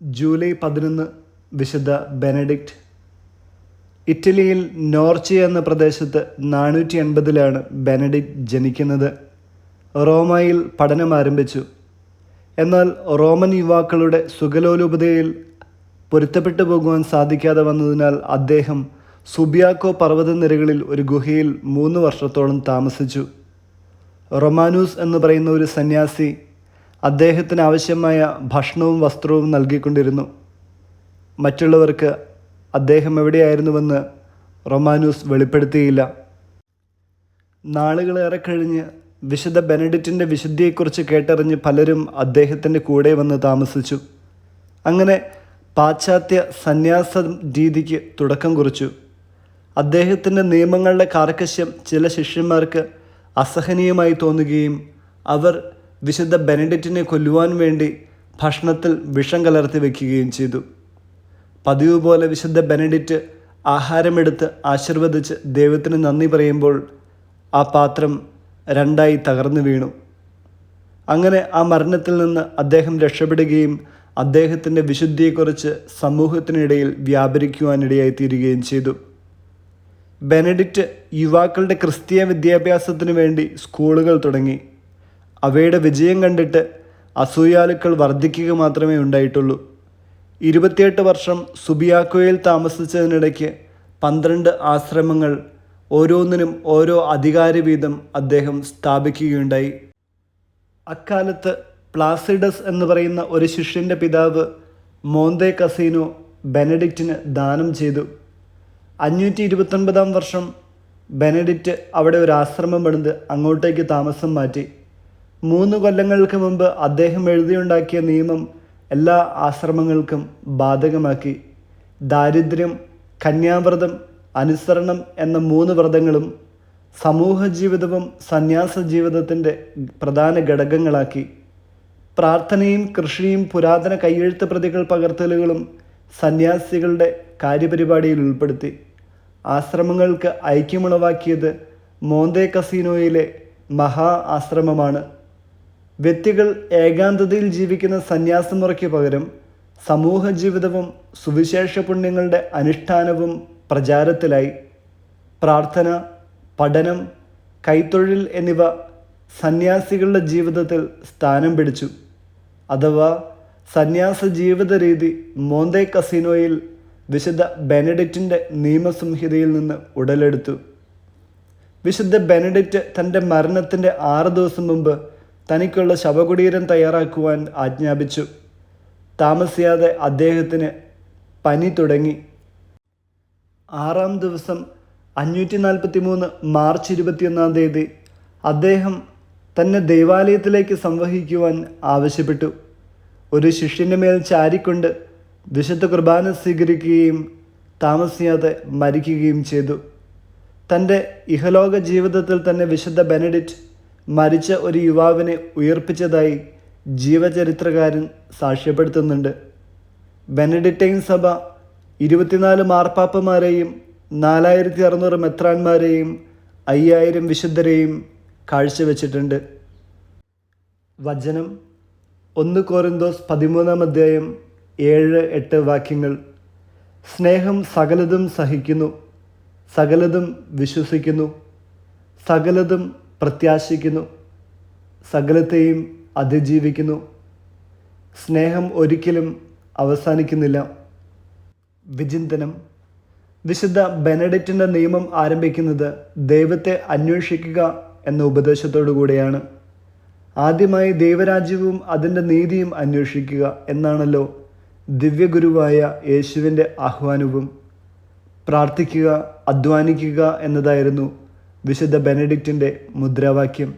July 11 വിശുദ്ധ Benedict. ഇറ്റലിയിൽ നോർച്ചിയ എന്ന പ്രദേശത്ത് 480 ബെനഡിക്റ്റ് ജനിക്കുന്നത്. റോമയിൽ പഠനം ആരംഭിച്ചു. എന്നാൽ റോമൻ യുവാക്കളുടെ സുഖലോലുപതയിൽ പൊരുത്തപ്പെട്ടു പോകുവാൻ സാധിക്കാതെ വന്നതിനാൽ അദ്ദേഹം സുബിയാക്കോ പർവ്വതനിരകളിൽ ഒരു ഗുഹയിൽ 3 വർഷത്തോളം താമസിച്ചു. റൊമാനൂസ് എന്ന് പറയുന്ന ഒരു സന്യാസി അദ്ദേഹത്തിന് ആവശ്യമായ ഭക്ഷണവും വസ്ത്രവും നൽകിക്കൊണ്ടിരുന്നു. മറ്റുള്ളവർക്ക് അദ്ദേഹം എവിടെയായിരുന്നുവെന്ന് റൊമാനൂസ് വെളിപ്പെടുത്തിയില്ല. നാളുകളേറെ കഴിഞ്ഞ് വിശുദ്ധ ബെനഡിക്റ്റിൻ്റെ വിശുദ്ധിയെക്കുറിച്ച് കേട്ടറിഞ്ഞ് പലരും അദ്ദേഹത്തിൻ്റെ കൂടെ വന്ന് താമസിച്ചു. അങ്ങനെ പാശ്ചാത്യ സന്യാസ രീതിക്ക് തുടക്കം കുറിച്ചു. അദ്ദേഹത്തിൻ്റെ നിയമങ്ങളുടെ കാർക്കശ്യം ചില ശിഷ്യന്മാർക്ക് അസഹനീയമായി തോന്നുകയും അവർ വിശുദ്ധ ബെനഡിക്റ്റിനെ കൊല്ലുവാൻ വേണ്ടി ഭക്ഷണത്തിൽ വിഷം കലർത്തി വയ്ക്കുകയും ചെയ്തു. പതിവ് പോലെ വിശുദ്ധ ബെനഡിക്റ്റ് ആഹാരമെടുത്ത് ആശീർവദിച്ച് ദൈവത്തിന് നന്ദി പറയുമ്പോൾ ആ പാത്രം 2 തകർന്നു വീണു. അങ്ങനെ ആ മരണത്തിൽ നിന്ന് അദ്ദേഹം രക്ഷപ്പെടുകയും അദ്ദേഹത്തിൻ്റെ വിശുദ്ധിയെക്കുറിച്ച് സമൂഹത്തിനിടയിൽ വ്യാപരിക്കുവാനിടയായിത്തീരുകയും ചെയ്തു. ബെനഡിക്റ്റ് യുവാക്കളുടെ ക്രിസ്തീയ വിദ്യാഭ്യാസത്തിനു വേണ്ടി സ്കൂളുകൾ തുടങ്ങി. അവയുടെ വിജയം കണ്ടിട്ട് അസൂയാലുക്കൾ വർദ്ധിക്കുക മാത്രമേ ഉണ്ടായിട്ടുള്ളൂ. 28 വർഷം സുബിയാക്കോയിൽ താമസിച്ചതിനിടയ്ക്ക് 12 ആശ്രമങ്ങൾ, ഓരോന്നിനും ഓരോ അധികാരി വീതം അദ്ദേഹം സ്ഥാപിക്കുകയുണ്ടായി. അക്കാലത്ത് പ്ലാസിഡസ് എന്ന് പറയുന്ന ഒരു ശിഷ്യൻ്റെ പിതാവ് മോന്തെ കസീനോ ബെനഡിക്റ്റിന് ദാനം ചെയ്തു. 529 വർഷം ബെനഡിക്റ്റ് അവിടെ ഒരു ആശ്രമം പണിത് അങ്ങോട്ടേക്ക് താമസം മാറ്റി. 3 കൊല്ലങ്ങൾക്ക് മുമ്പ് അദ്ദേഹം എഴുതിയുണ്ടാക്കിയ നിയമം എല്ലാ ആശ്രമങ്ങൾക്കും ബാധകമാക്കി. ദാരിദ്ര്യം, കന്യാവ്രതം, അനുസരണം എന്ന 3 വ്രതങ്ങളും സമൂഹ ജീവിതവും സന്യാസ ജീവിതത്തിൻ്റെ പ്രധാന ഘടകങ്ങളാക്കി. പ്രാർത്ഥനയും കൃഷിയും പുരാതന കയ്യെഴുത്ത് പ്രതികൾ പകർത്തലുകളും സന്യാസികളുടെ കാര്യപരിപാടിയിൽ ഉൾപ്പെടുത്തി. ആശ്രമങ്ങൾക്ക് ഐക്യമുളവാക്കിയത് മോന്തെ കസീനോയിലെ മഹാ ആശ്രമമാണ്. വ്യക്തികൾ ഏകാന്തതയിൽ ജീവിക്കുന്ന സന്യാസമുറയ്ക്ക് പകരം സമൂഹ ജീവിതവും സുവിശേഷ പുണ്യങ്ങളുടെ അനുഷ്ഠാനവും പ്രചാരത്തിലായി. പ്രാർത്ഥന, പഠനം, കൈത്തൊഴിൽ എന്നിവ സന്യാസികളുടെ ജീവിതത്തിൽ സ്ഥാനം പിടിച്ചു. അഥവാ സന്യാസ ജീവിത രീതി മോന്തെ കസീനോയിൽ വിശുദ്ധ ബെനഡിക്റ്റിൻ്റെ നിയമസംഹിതയിൽ നിന്ന് ഉടലെടുത്തു. വിശുദ്ധ ബെനഡിക്റ്റ് തൻ്റെ മരണത്തിൻ്റെ 6 ദിവസം മുമ്പ് തനിക്കുള്ള ശവകുടീരം തയ്യാറാക്കുവാൻ ആജ്ഞാപിച്ചു. താമസിയാതെ അദ്ദേഹത്തിന് പനി തുടങ്ങി. 6-ാം ദിവസം 543 മാർച്ച് 21 അദ്ദേഹം തന്നെ ദൈവാലയത്തിലേക്ക് സംവഹിക്കുവാൻ ആവശ്യപ്പെട്ടു. ഒരു ശിഷ്യൻ്റെ മേൽ ചാരിക്കൊണ്ട് വിശുദ്ധ കുർബാന സ്വീകരിക്കുകയും താമസിയാതെ മരിക്കുകയും ചെയ്തു. തൻ്റെ ഇഹലോക ജീവിതത്തിൽ തന്നെ വിശുദ്ധ ബെനഡിക്റ്റ് മരിച്ച ഒരു യുവാവിനെ ഉയർപ്പിച്ചതായി ജീവചരിത്രകാരൻ സാക്ഷ്യപ്പെടുത്തുന്നുണ്ട്. ബെനഡിക്റ്റൈൻ സഭ 24 മാർപ്പാപ്പമാരെയും 4600 മെത്രാന്മാരെയും 5000 വിശുദ്ധരെയും കാഴ്ചവെച്ചിട്ടുണ്ട്. വചനം 1 കൊരിന്തോസ് 13 7-8 വാക്യങ്ങൾ. സ്നേഹം സകലതും സഹിക്കുന്നു, സകലതും വിശ്വസിക്കുന്നു, സകലതും പ്രത്യാശിക്കുന്നു, സകലത്തെയും അതിജീവിക്കുന്നു. സ്നേഹം ഒരിക്കലും അവസാനിക്കുന്നില്ല. വിചിന്തനം. വിശുദ്ധ ബെനഡിക്റ്റിൻ്റെ നിയമം ആരംഭിക്കുന്നത് ദൈവത്തെ അന്വേഷിക്കുക എന്ന ഉപദേശത്തോടു കൂടെയാണ്. ആദ്യമായി ദൈവരാജ്യവും അതിൻ്റെ നീതിയും അന്വേഷിക്കുക എന്നാണല്ലോ ദിവ്യഗുരുവായ യേശുവിൻ്റെ ആഹ്വാനവും. പ്രാർത്ഥിക്കുക, അധ്വാനിക്കുക എന്നതായിരുന്നു വിശുദ്ധ ബെനഡിക്റ്റിൻ്റെ മുദ്രാവാക്യം.